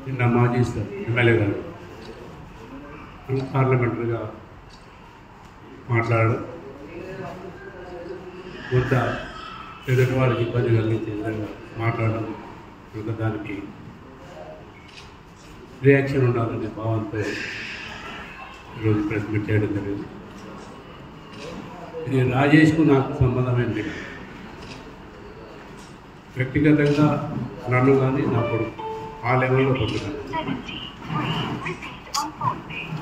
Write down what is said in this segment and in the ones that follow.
నిన్న మాజీ ఎమ్మెల్యే గారు పార్లమెంటరీగా మాట్లాడడం కొంత ఎదుటి వారికి ఇబ్బంది కలిగించే విధంగా మాట్లాడడం కొంత దానికి రియాక్షన్ ఉండాలనే భావంతో ఈరోజు ప్రెస్ మీట్ చేయడం జరిగింది. ఇది రాజేష్కు నాకు సంబంధమైనది. వ్యక్తిగతంగా నన్ను కానీ నా కొడుకు ఆ లెవెల్లో కొట్టున్నాను.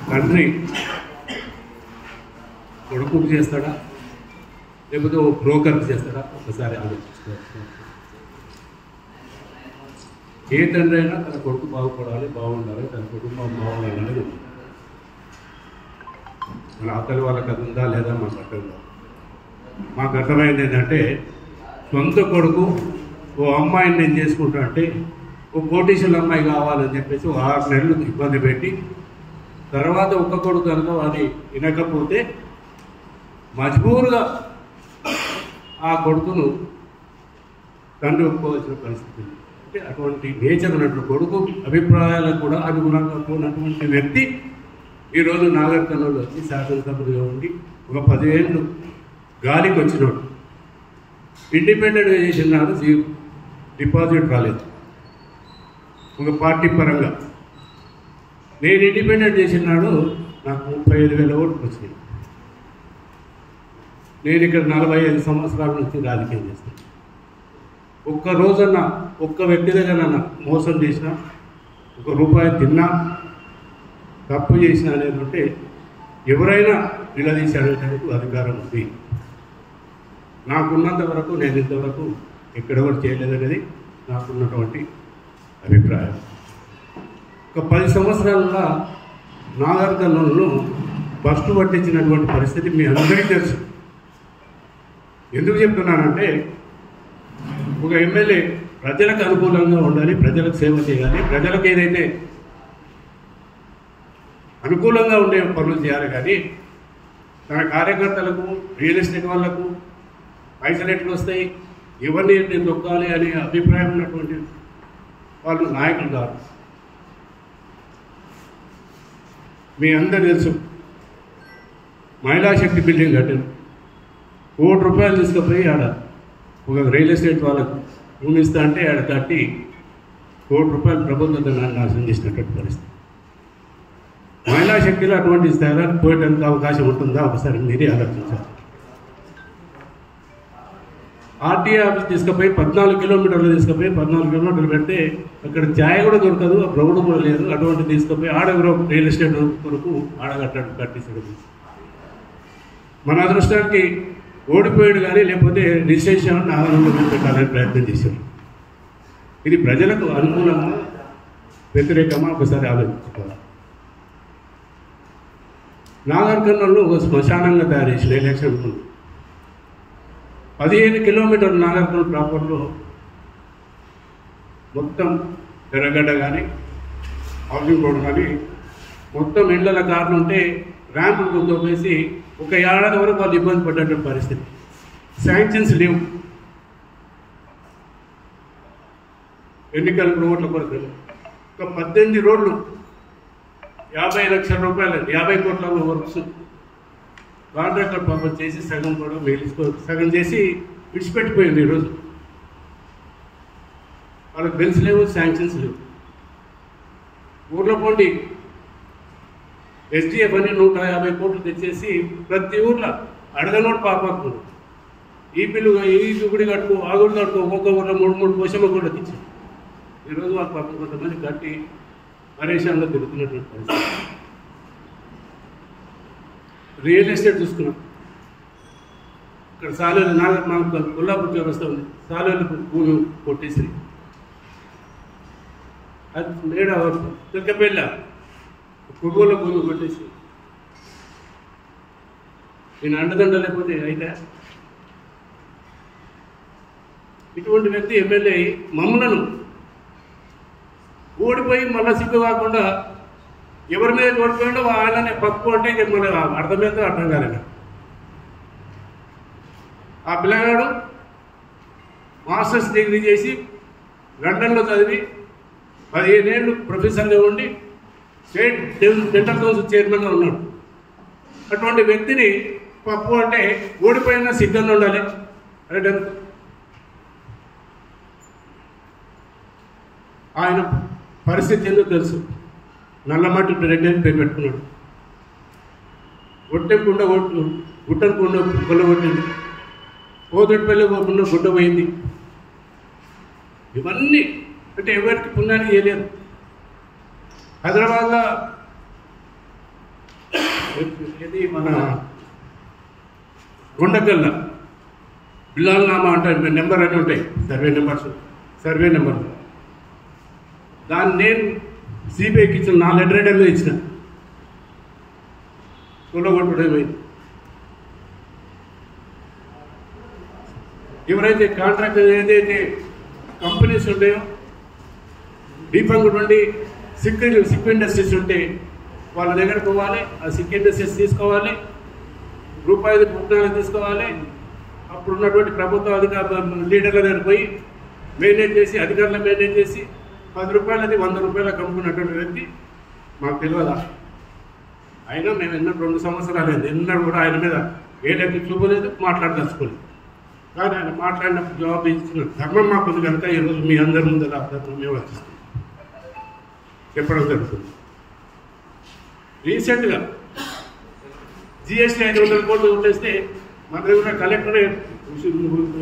తండ్రి కొడుకుకు చేస్తాడా లేకపోతే ఓ బ్రోకర్కి చేస్తాడా ఒకసారి ఆలోచించుకోవచ్చు. ఏ తండ్రి అయినా తన కొడుకు బాగుపడాలి, బాగుండాలి, తన కుటుంబం బాగుండాలని మన అవతలి వాళ్ళకి అది ఉందా లేదా మాకు అర్థం కాదు. మాకు అర్థమైంది ఏంటంటే సొంత కొడుకు ఓ అమ్మాయిని నేను చేసుకుంటా అంటే ఓ కోటీశ్వరుల అమ్మాయి కావాలని చెప్పేసి 6 నెలలు ఇబ్బంది పెట్టి తర్వాత ఒక్క కొడుకు కనుక అది వినకపోతే మజ్బూరుగా ఆ కొడుకును తండ్రి ఒప్పుకోవాల్సిన పరిస్థితి. అంటే అటువంటి నేచర్ ఉన్నటువంటి కొడుకు అభిప్రాయాలకు కూడా అనుగుణంగా ఉన్నటువంటి వ్యక్తి ఈరోజు నాగర్ కర్నూలు వచ్చి శాసనసభ్యుడిగా ఉండి ఒక 10 ఏళ్ళు గాలికి వచ్చినాడు. ఇండిపెండెంట్గా చేసినాడు, డిపాజిట్ రాలేదు. ఒక పార్టీ పరంగా నేను ఇండిపెండెంట్ చేసినాడు, నాకు 35,000 ఓట్లు వచ్చినాయి. నేను ఇక్కడ 45 సంవత్సరాల నుంచి రాజకీయం చేస్తాను. ఒక్క రోజన్నా ఒక్క వ్యక్తి దగ్గర నన్ను మోసం చేసినా, ₹1 తిన్నా, తప్పు చేసిన అనేది ఉంటే ఎవరైనా నిలదీసి అడగడానికి అధికారం ఉంది. నాకున్నంత వరకు నేను ఇంతవరకు ఎక్కడ కూడా చేయలేదనేది నాకున్నటువంటి అభిప్రాయం. ఒక 10 సంవత్సరాలలో నాగర్ కర్నూలును బస్టు పట్టించినటువంటి పరిస్థితి మీ అందరికీ తెలుసు. ఎందుకు చెప్తున్నానంటే ఒక ఎమ్మెల్యే ప్రజలకు అనుకూలంగా ఉండాలి, ప్రజలకు సేవ చేయాలి, ప్రజలకు ఏదైతే అనుకూలంగా ఉండే పనులు చేయాలి. కానీ తన కార్యకర్తలకు, రియల్ ఎస్టేట్ వాళ్లకు పైసలు ఎట్లు వస్తాయి, ఎవరిని నేను నొక్కాలి అనే అభిప్రాయం ఉన్నటువంటి వాళ్ళు నాయకులు కాదు. మీ అందరు తెలుసు, మహిళా శక్తి బిల్డింగ్ కట్టారు. ₹1 తీసుకుపోయి ఆడ ఒక రియల్ ఎస్టేట్ వాళ్ళకు భూమి ఇస్తా అంటే ఆడ కట్టి ₹1 ప్రభుత్వం నాశనం చేసినటువంటి పరిస్థితి. మహిళా శక్తిలో అటువంటి స్థాయిలో పోయడానికి అవకాశం ఉంటుందా ఒకసారి మీరే ఆలోచించాలి. ఆర్టీఏ ఆఫీస్ తీసుకుపోయి 14 కిలోమీటర్లు తీసుకుపోయి 14 కిలోమీటర్లు పెడితే అక్కడ ఛాయ్ కూడా దొరకదు, రోడ్డు కూడా లేదు. అటువంటి తీసుకుపోయి ఆడెవరో రియల్ ఎస్టేట్ కొరకు కట్టించడం. మన అదృష్టానికి ఓడిపోయాడు కానీ లేకపోతే రిజిస్ట్రేషన్ నాగరంలో పెట్టాలని ప్రయత్నం చేశారు. ఇది ప్రజలకు అనుకూలమా వ్యతిరేకమా ఒకసారి ఆలోచించుకోవాలి. నాగర్ కర్నూలులో ఒక శ్మశానంగా తయారు చేసిన ఎలక్షన్ ముందు 15 కిలోమీటర్లు నాగర్ కర్నూలు ప్రాపర్లో మొత్తం ఎర్రగడ్డ కానీ హౌసింగ్ రోడ్ కానీ మొత్తం ఇళ్ల కార్లు ఉంటే ర్యాంపులు గుర్తొప్పేసి ఒక ఏడాది వరకు వాళ్ళు ఇబ్బంది పడ్డటువంటి పరిస్థితి. శాంక్షన్స్ లేవు. ఎన్నికల రోడ్ల కొరకు ఒక 18 రోడ్లు ₹50 లక్షల 50 కోట్ల వర్క్స్ కాంట్రాక్టర్ పాపం చేసి సగం కూడా సగం చేసి విడిచిపెట్టిపోయింది. ఈరోజు వాళ్ళకి బిల్స్ లేవు, శాంక్షన్స్ లేవు. ఊర్లో పోండి, ఎస్డిఎఫ్ అని 150 కోట్లు తెచ్చేసి ప్రతి ఊర్లో అడగనోడు పాపకు ఈ బిల్లు ఈ గుడి కట్టుకో, ఆ గుడి కట్టుకో, ఒక్కొక్క ఊర్లో 3 పోషమ్మ కూడా తెచ్చారు. ఈరోజు వాళ్ళ పాపం కొంతమంది కట్టి పరేషాన్లో తిరుగుతున్నటువంటి పరిస్థితి. రియల్ ఎస్టేట్ చూసుకున్నాం. ఇక్కడ సాలేరు నాగర్ మాకు కొల్లాపూర్ వ్యవస్థ ఉంది. సాలేరు భూమి కొట్టేసి అది మేడ తిరగపెళ్ళ కుర్గోలో భూమి కొట్టేసి నేను అండదండ లేకపోతే అయితే ఇటువంటి వ్యక్తి ఎమ్మెల్యే మమ్మలను ఓడిపోయి మళ్ళీ సిగ్గు కాకుండా ఎవరి మీద ఓడిపోయాడో ఆయననే పక్కు అంటే మన అర్థమైతే అర్థం కాలేదు. ఆ పిల్లగాడు మాస్టర్స్ డిగ్రీ చేసి లండన్లో చదివి 15 ఏళ్ళు ప్రొఫెసర్గా ఉండి స్టేట్ డెంటల్ కౌన్సిల్ చైర్మన్గా ఉన్నాడు. అటువంటి వ్యక్తిని పప్పు అంటే ఓడిపోయినా సిద్ధంగా ఉండాలి. అంటే ఆయన పరిస్థితి ఎందుకు తెలుసు. నల్లమట్టి రెడ్డి పేరు పెట్టుకున్నాడు. గుట్టను కుండ కొల్లగొట్టింది. పోతటిపల్లి పోకుండా గుడ్డ పోయింది. ఇవన్నీ అంటే ఎవరికి పుణ్యాన్ని చేయలేదు. హైదరాబాద్లో ఇది మన గుండకల్ల బిల్లాల్ నామా అంటే నెంబర్ అని ఉంటాయి, సర్వే నెంబర్లు. దాన్ని నేను సిబిఐకి ఇచ్చిన 4 లెటర్ ఇచ్చిన. కొల్లగొట్టుడే పోయింది. ఎవరైతే కాంట్రాక్టర్ ఏదైతే కంపెనీస్ ఉంటాయో దీపంగు నుండి సిక్ ఇండస్ట్రీస్ ఉంటే వాళ్ళ దగ్గర పోవాలి. ఆ సిక్ ఇండస్ట్రీస్ తీసుకోవాలి, రూపాయలు పుట్టినాలు తీసుకోవాలి. అప్పుడు ఉన్నటువంటి ప్రభుత్వ లీడర్ల దగ్గర పోయి మెయింటైన్ చేసి, అధికారులు మెయింటైన్ చేసి 10 రూపాయలది 100 రూపాయలకు అమ్ముకున్నటువంటి వ్యక్తి మాకు తెలియదా. అయినా మేము ఎన్నో 2 సంవత్సరాలు అయింది, ఎన్నడూ కూడా ఆయన మీద ఏదైతే చూపలేదు, మాట్లాడదలుచుకోలేదు. కానీ ఆయన మాట్లాడినప్పుడు జవాబు ఇచ్చిన ధర్మం మాకుంది కనుక ఈరోజు మీ అందరి ముందు ధర్మం మేము వచ్చిస్తాం చెప్పడం జరుగుతుంది. రీసెంట్గా జిఎస్టీ 500 కోట్లు ఉండేస్తే మన దగ్గర కలెక్టర్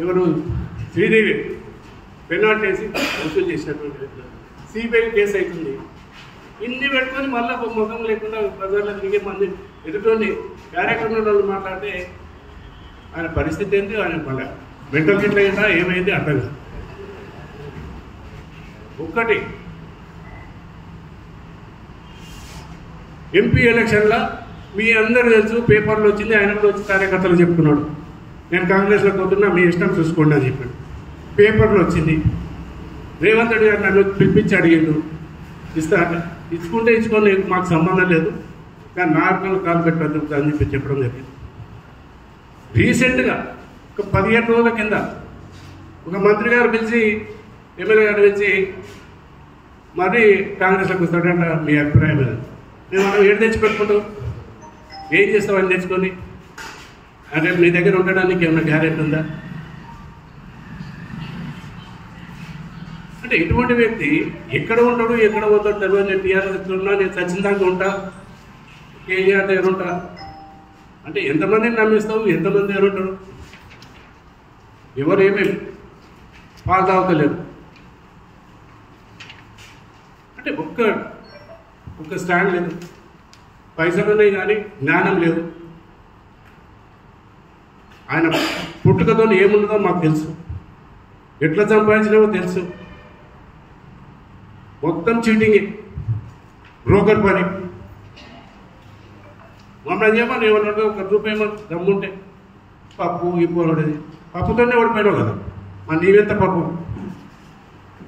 ఎవరు శ్రీదేవి పెనాల్టీ వేసి వసూలు చేసినటువంటి సిబిఐ కేసు అవుతుంది. ఇన్ని పెట్టుకొని మళ్ళీ ముఖం లేకుండా ప్రజల్లో తిరిగే మంది ఎదుటి కార్యక్రమంలో మాట్లాడితే ఆయన పరిస్థితి ఏంటి, ఆయన మళ్ళీ మెంటల్ గిట్ల అయినా ఏమైంది అర్థం కాదు. ఒక్కటి ఎంపీ ఎలక్షన్లో మీ అందరూ తెలుసు, పేపర్లో వచ్చింది, ఆయన కూడా వచ్చి కార్యకర్తలు చెప్పుకున్నాడు, నేను కాంగ్రెస్లో పోతున్నా, మీ ఇష్టం చూసుకోండి అని చెప్పాడు. పేపర్లో వచ్చింది. రేవంత్ రెడ్డి గారు నన్ను పిలిపించి అడిగాడు, ఇస్తా ఇచ్చుకుంటే ఇచ్చుకొని మాకు సంబంధం లేదు, కానీ నార్మల్ కాలు పెట్టద్దు అని చెప్పి చెప్పడం జరిగింది. రీసెంట్గా ఒక 15 రోజుల కింద ఒక మంత్రి గారు పిలిచి, ఎమ్మెల్యే గారు పిలిచి మరి కాంగ్రెస్లోకి వస్తాడంట, మీ అభిప్రాయం లేదు. మేము మనం ఏడు తెచ్చి పెట్టుకుంటాం, ఏం చేస్తామని తెచ్చుకొని, అంటే నీ దగ్గర ఉండడానికి ఏమైనా గ్యారెంటీ ఉందా? అంటే ఇటువంటి వ్యక్తి ఎక్కడ ఉంటాడు, ఎక్కడ పోతాడు తెలియదు. నేను టీఆర్ఎస్ ఉన్నా, నేను సచిన్ దాకా ఉంటా, కేజీఆర్ దగ్గర ఉంటా అంటే ఎంతమందిని నమ్మిస్తావు, ఎంతమంది దగ్గర ఉంటాడు? ఎవరు ఏమేమి పాలు తాగుతలేరు. అంటే ఒక్క స్టాండ్ లేదు, పైసలు ఉన్నాయి కానీ జ్ఞానం లేదు. ఆయన పుట్టుకతో ఏమున్నదో మాకు తెలుసు, ఎట్లా సంపాదించినావో తెలుసు. మొత్తం చీటింగే, బ్రోకర్ పని. మమ్మల్ని ఏమన్నా ఏమన్నా ఒక రూపాయి దమ్ముంటే పప్పు ఇప్పు అనేది పప్పుతోనే ఓడిపోయినావు కదా, మరి నీవెంత పప్పు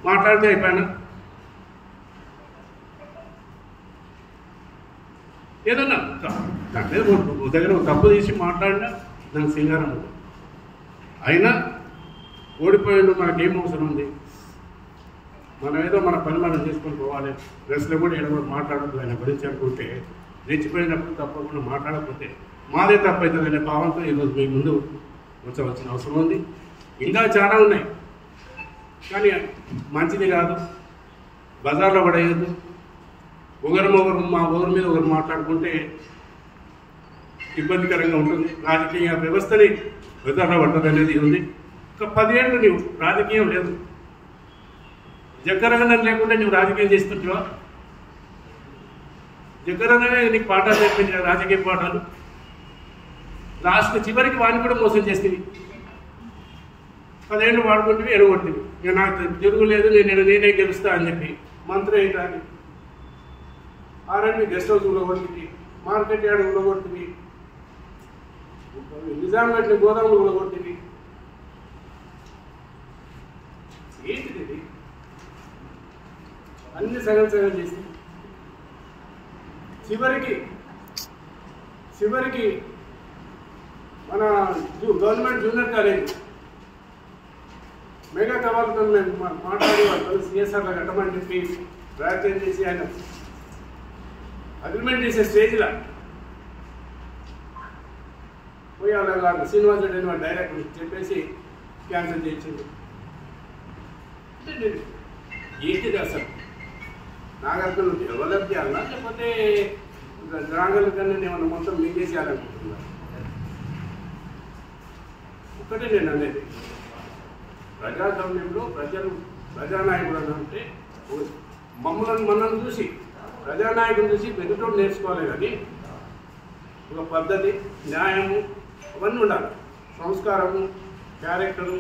మాట్లాడితే అయిపోయినా. ఏదన్నా దాని మీద దగ్గర తప్పు తీసి మాట్లాడినా నాకు సింగారం ఉంది. అయినా ఓడిపోయిండు, మనకేం అవసరం ఉంది? మనం ఏదో మన పని మనం చేసుకొని పోవాలి. డ్రెస్లో కూడా ఏదో మాట్లాడద్దు ఆయన గురించి అనుకుంటే, రెచ్చిపోయినప్పుడు తప్పకుండా మాట్లాడకపోతే మాదే తప్పవుతుంది అనే భావంతో ఈరోజు మీ ముందు వచ్చవలసిన అవసరం ఉంది. ఇంకా చాలా ఉన్నాయి, కానీ మంచిది కాదు, బజార్లో పడేయద్దు. ఒకరు మా ఊరి మీద ఒకరు మాట్లాడుకుంటే ఇబ్బందికరంగా ఉంటుంది. రాజకీయ వ్యవస్థని బజార్లో పట్టదు అనేది ఉంది. ఒక 10 ఏళ్ళు నువ్వు రాజకీయం లేదు, జగ్గరగనం లేకుండా నువ్వు రాజకీయం చేస్తుంటావా? జగ్గరగనే నీకు పాఠాలు నేర్పించిన రాజకీయ పాఠాలు. లాస్ట్ చివరికి వాడిని కూడా మోసం చేస్తుంది. 10 ఏళ్ళు వాడుకుంటే ఎడగొట్టింది. ఇక నాకు తిరుగులేదు, నేనే గెలుస్తా అని చెప్పి మంత్రి అయింది. ఆర్ఎండ్బి గెస్ట్ హౌస్ ఉడగొట్టింది, మార్కెట్ యార్డ్ ఉడగొట్టింది, నిజాంపేట గోదాములు ఉడగొట్టింది. ఏంటిది? అన్ని సగం చేసి చివరికి మన గవర్నమెంట్ జూనియర్ కాలేజ్ మెగా కవర్తో మేము మాట్లాడి వాళ్ళు సిఎస్ఆర్లో కట్టమని చెప్పి ప్రయత్నం చేసి ఆయన అగ్రిమెంట్ చేసే స్టేజ్లో పోయి అలా శ్రీనివాస్ రెడ్డి అని డైరెక్ట్ చెప్పేసి క్యాన్సిల్ చేయించింది. అంటే నేను ఏంటిది అసలు నాగరికలు డెవలప్ చేయాలన్నా లేకపోతే నాగరిక కన్నా ఏమన్నా మొత్తం మింగేసేయాలనుకుంటున్నా? ఒక్కటే నేను అనేది, ప్రజాస్వామ్యంలో ప్రజానాయకుడు అని అంటే మనల్ని చూసి ప్రజానాయకుని చూసి వెనుటోడు నేర్చుకోవాలి. కానీ ఒక పద్ధతి, న్యాయము అవన్నీ ఉండాలి. సంస్కారము, క్యారెక్టరు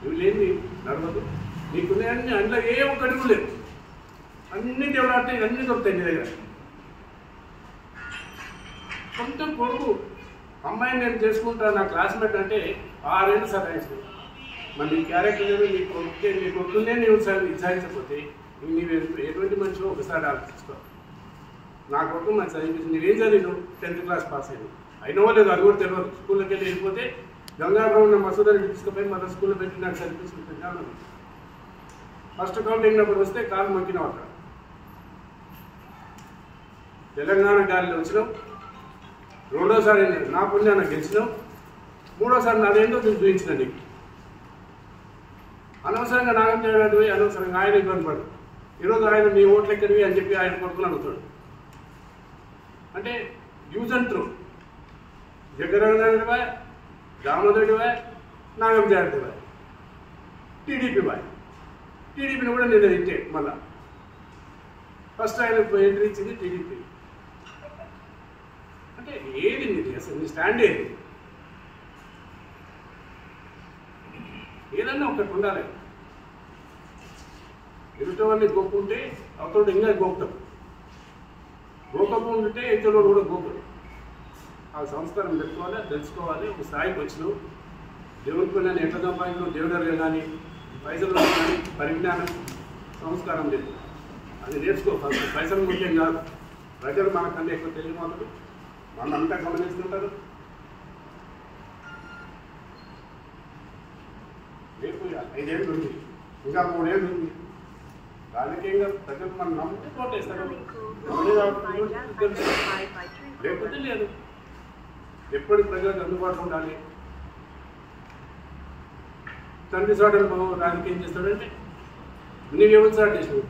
ఇవి లేని నడవదు. నీకున్నాయన్నీ అందులో ఏ ఒక్కటి లేదు. అన్ని డెవలప్ అన్నీ దొరుకుతాయి నీ దగ్గర. కొంచెం కొడుకు అమ్మాయిని నేను చేసుకుంటాను నా క్లాస్మేట్ అంటే 6 ఏళ్ళు సతాయిస్తుంది. మరి నీ క్యారెక్టర్ లేదు, నీ కొడుకునే నీవు విచారించకపోతే నీవు ఎటువంటి మనిషిలో ఒకసారి ఆలోచించుకో. నా కొడుకు మంచి చదివించింది. నీవేం చదివిను? 10th క్లాస్ పాస్ అయింది. అయినవో లేదు అది కూడా తెలియదు. స్కూల్లోకి వెళ్ళి వెళ్ళిపోతే గంగాపురం మసూదాన్ని తీసుకుపోయి మన స్కూల్లో పెట్టి నాకు చదివించుకుంటున్నాను. ఫస్ట్ కౌంటింగ్ అప్పుడు వస్తే కాలు మొక్కినావు. అక్కడ తెలంగాణ గాలిలో వచ్చినావు. రెండోసారి నా పుణ్యాన్ని గెలిచినావు. మూడోసారి నాదేంటో నేను చూపించిన నీకు. అనవసరంగా నాగం చేయడం పోయి అనవసరంగా ఆయన ఇబ్బంది పడు. ఈరోజు ఆయన మీ ఓట్లు ఎక్కడివి అని చెప్పి ఆయన కొడుకుని అడుగుతాడు. అంటే యూజ్ అండ్ త్రూ జగన్ బాయ్, దామోదరుడి బాయ్, నాగం జాగ్రత్త బాయ్, టీడీపీ బాయ్. టీడీపీని కూడా నేను ఇచ్చే మళ్ళా ఫస్ట్ ఆయన ఎంట్రీ ఇచ్చింది టీడీపీ. అంటే ఏది నీది అసలు? నీ స్టాండ్ ఏది? ఏదన్నా ఒకటి ఉండాలి. ఎదుటి వాళ్ళని గోపుకుంటే అవతోడు ఇంకా గోపుతాడు. గోపకుంటే ఇతరులు కూడా గోపుడు. ఆ సంస్కారం పెట్టుకోవాలి, తెలుసుకోవాలి. ఒక స్థాయికి వచ్చినావు. దేవుడికి నేను ఎట్లా సంపాదించడం దేవుడు కానీ పైసలు కానీ పరిజ్ఞానం సంస్కారం లేదు. అది నేర్చుకో. ఫస్ట్ పైసలు ముఖ్యం కాదు. ప్రజలు మనకంటే ఎక్కువ తెలియమాలరు. మనంతా గమనిస్తుంటారు. రేపు 5 ఏళ్ళు ఉంది, ఇంకా 3 ఏళ్ళు ఉంది. రాజకీయంగా ప్రజలు మనం నమ్ముతూ కోటేస్తారు. లేకపోతే లేదు. ఎప్పటికి ప్రజలకు అందుబాటులో ఉండాలి. తండ్రి సాటలు రాజకీయం చేస్తాడంటే నీవేమని స్టార్ట్ చేసావు?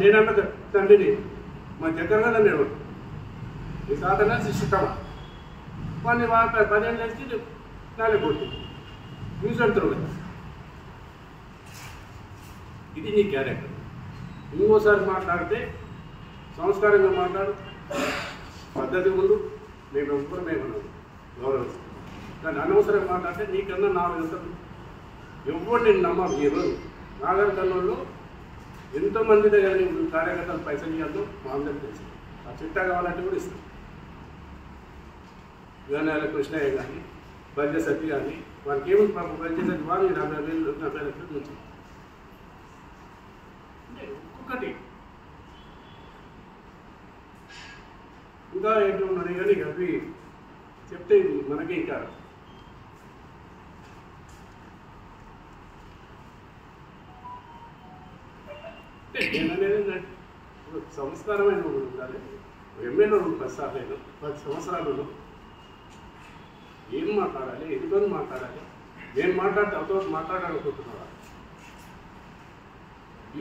నేనన్న తండ్రిని మా దగ్గరగా నేను ఈ సాధన శిష్యుటమా కొన్ని 10 ఏళ్ళు వేసి నాలుగు కొడుతుంది. న్యూస్ అంటారు కదా. ఇది నీ క్యారెక్టర్. ఇంకోసారి మాట్లాడితే సంస్కారంగా మాట్లాడు. పద్ధతి ముందు మేము ఎవ్వరు మేము గౌరవిస్తాం. కానీ అనవసరంగా మాట్లాడితే నీకన్నా నా వెళ్తాను. ఎవరు నేను నమ్మరు. ఈరోజు నాగరికల్లో ఎంతోమంది దగ్గర కార్యకర్తలు పైసలు ఇవ్వద్దు మా అందరికి తెలుసు. ఆ చిట్టా కావాలంటే కూడా ఇస్తాం. యువనాల కృష్ణయ్య కానీ బల్య సత్య కానీ వాళ్ళకి ఏమి బల్య సత్య వాళ్ళు 40,000 లక్షలు నుంచి ఒక్కొక్కటి ఇంకా ఏంటో ఉన్నాయి. కానీ అవి చెప్తే మనకి ఇంకా నేననేది సంస్కారమైన ఉండాలి. ఎమ్మెల్యే 10 సార్లు 10 సంవత్సరాలలో ఏం మాట్లాడాలి, ఎదుగుని మాట్లాడాలి. నేను మాట్లాడితే అవతల మాట్లాడాలనుకుంటున్నావా?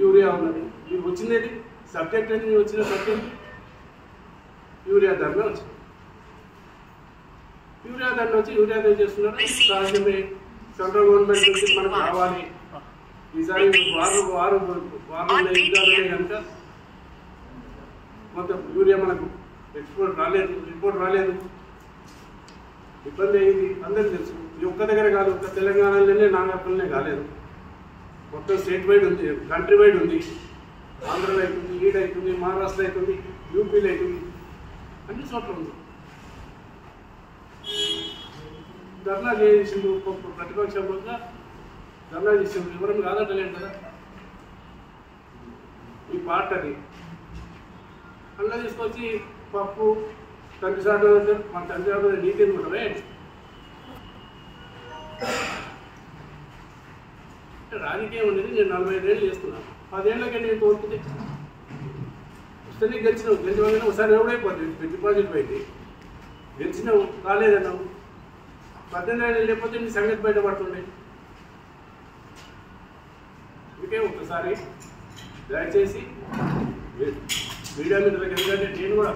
యూరియా ఉన్నది, మీరు వచ్చిందేది సబ్జెక్ట్ అని మీరు వచ్చిన సబ్జెక్ట్ యూరియా ధరనే వచ్చింది. యూరియా ధరలు వచ్చి యూరియా ధర చేస్తున్నారు. రాజ్యమే సెంట్రల్ గవర్నమెంట్ నుంచి మనకు రావాలి. ఈసారి వారు కనుక మొత్తం యూరియా మనకు ఎక్స్పోర్ట్ రాలేదు, రిపోర్ట్ రాలేదు. ఇబ్బంది అయింది, అందరికీ తెలుసు. ఇది ఒక్క దగ్గర కాదు, ఒక్క తెలంగాణలోనే నాగర్కల్లోనే కాలేదు. మొత్తం స్టేట్ వైడ్ ఉంది, కంట్రీ వైడ్ ఉంది. ఆంధ్రలో అవుతుంది, ఈడ అవుతుంది, మహారాష్ట్ర అవుతుంది, యూపీలో అవుతుంది, అన్ని చోట్ల ఉంది. ధర్నా చేసిండు ప్రతిపక్షంగా ధర్నా చేసిండు. ఎవరైనా కాదట్టలేదు కదా ఈ పార్ట్. అది అందులో తీసుకొచ్చి పప్పు తండ్రి సార్లు మన తండ్రి సార్లు నీతి అనుకుంటారే. రాజకీయం అనేది నేను 45 ఏళ్ళు చేస్తున్నాను. 10 ఏళ్ళకే నేను కోరుకుంటే వస్తేనే గెలిచినావు, గెలిచిన ఒకసారి ఎవడైపోతుంది, డిపాజిట్ పోయింది, గెలిచినావు కాలేదన్నావు. 18 ఏళ్ళు లేకపోతే నీ సంగతి బయటపడుతుండే. అందుకే ఒకసారి దయచేసి మీడియా మిత్రులకు, ఎందుకంటే నేను కూడా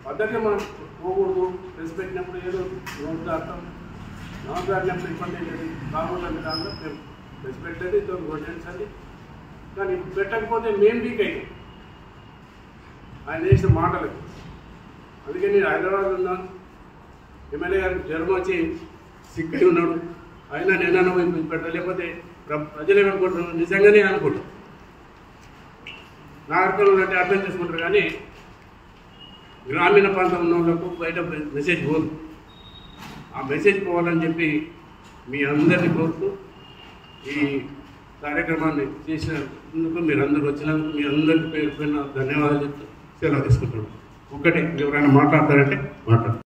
పద్ధతిగా మనం పోకూడదు, ప్రెస్ పెట్టినప్పుడు ఏదో నోట్ అర్థం నోట్ ఆడినప్పుడు ఇబ్బంది లేదు కాకూడదు దాంట్లో మేము ప్రెస్ పెట్టేది ఇంతో కొట్టేసండి. కానీ పెట్టకపోతే మేము వీక్ అయ్యాం ఆయన చేసిన మాటలకు. అందుకే నేను హైదరాబాద్ ఉన్నాను, ఎమ్మెల్యే గారు జ్వరం వచ్చి సిక్ అయి ఉన్నాడు, అయినా నేనన్నా పోయి పెట్టలేకపోతే ప్రజలు ఏమనుకుంటున్నాను నిజంగానే అనుకుంటాం. నాగరికలు అంటే అర్థం చేసుకుంటారు, కానీ గ్రామీణ ప్రాంతం ఉన్న వాళ్ళకు బయట మెసేజ్ పోదు. ఆ మెసేజ్ పోవాలని చెప్పి మీ అందరినీ కోరుతూ ఈ కార్యక్రమాన్ని చేసినందుకు, మీరు అందరూ వచ్చినందుకు మీ అందరికీ పేరు పైన ధన్యవాదాలు చెప్తూ సెలవు తీసుకుంటున్నాను. ఒక్కటే ఎవరైనా మాట్లాడతారంటే మాట్లాడతారు.